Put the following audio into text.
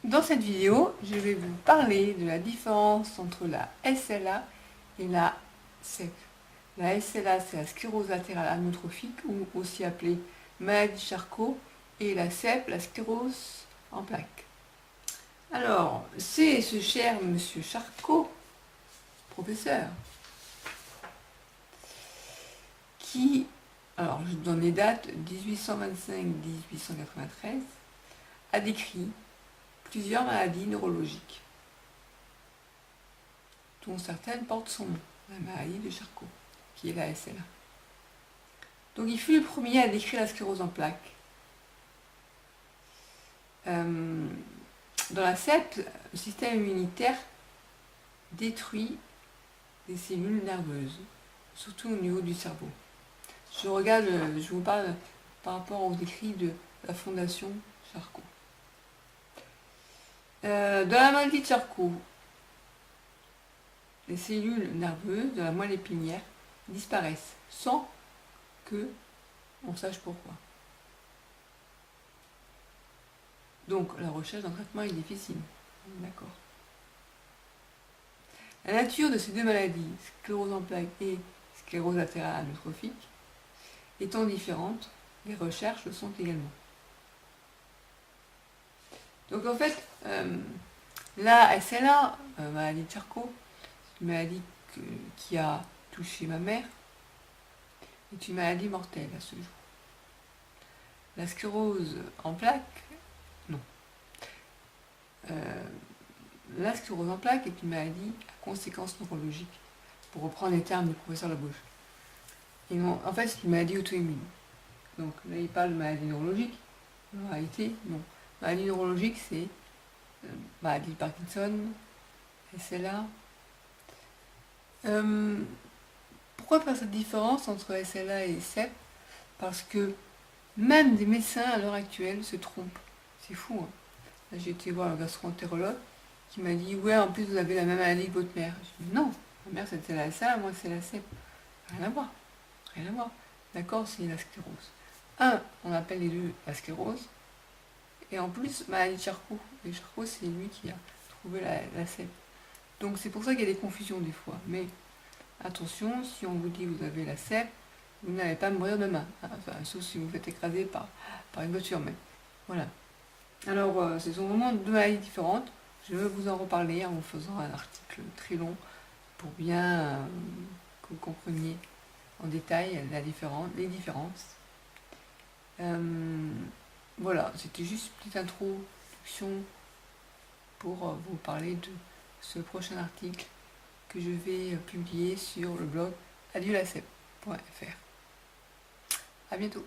Dans cette vidéo, je vais vous parler de la différence entre la SLA et la CEP. La SLA, c'est la sclérose latérale amyotrophique, ou aussi appelée maladie de Charcot, et la CEP, la sclérose en plaques. Alors, c'est ce cher monsieur Charcot, professeur, qui, alors je vous donne les dates, 1825-1893, a décrit plusieurs maladies neurologiques, dont certaines portent son nom, la maladie de Charcot, qui est la SLA. Donc il fut le premier à décrire la sclérose en plaques. Dans la CEP, le système immunitaire détruit des cellules nerveuses, surtout au niveau du cerveau. Je vous parle par rapport aux écrits de la Fondation Charcot. Dans la maladie de Charcot, les cellules nerveuses de la moelle épinière disparaissent sans que on sache pourquoi. Donc la recherche d'un traitement est difficile. D'accord. La nature de ces deux maladies, sclérose en plaques et sclérose latérale amyotrophique, étant différentes, les recherches le sont également. Donc en fait, la SLA, maladie de Charcot, c'est une maladie qui a touché ma mère, est une maladie mortelle à ce jour. La sclérose en plaques, non. La sclérose en plaques est une maladie à conséquences neurologiques, pour reprendre les termes du professeur Labauche. Et non, en fait, c'est une maladie auto-immune. Donc là, il parle de maladie neurologique. En réalité, non. Maladie neurologique, c'est maladie de Parkinson, SLA. Pourquoi faire cette différence entre SLA et CEP? Parce que même des médecins à l'heure actuelle se trompent. C'est fou, hein. Là, j'ai été voir un gastro-entérologue qui m'a dit « Ouais, en plus, vous avez la même maladie que votre mère. » Je dis « Non, ma mère, c'était la SLA, moi, c'est la CEP. » Rien à voir. Rien à voir. D'accord, c'est la sclérose. On appelle les deux la sclérose. Et en plus, maladie de Charcot. Et Charcot, c'est lui qui a trouvé la CEP. Donc c'est pour ça qu'il y a des confusions des fois. Mais attention, si on vous dit que vous avez la CEP, vous n'allez pas mourir demain. Enfin, sauf si vous faites écraser par une voiture. Mais voilà. Alors, ce sont vraiment deux maladies différentes. Je vais vous en reparler en vous faisant un article très long pour bien que vous compreniez en détail les différences. Voilà, c'était juste une petite introduction pour vous parler de ce prochain article que je vais publier sur le blog adieu-la-cep.fr. À bientôt.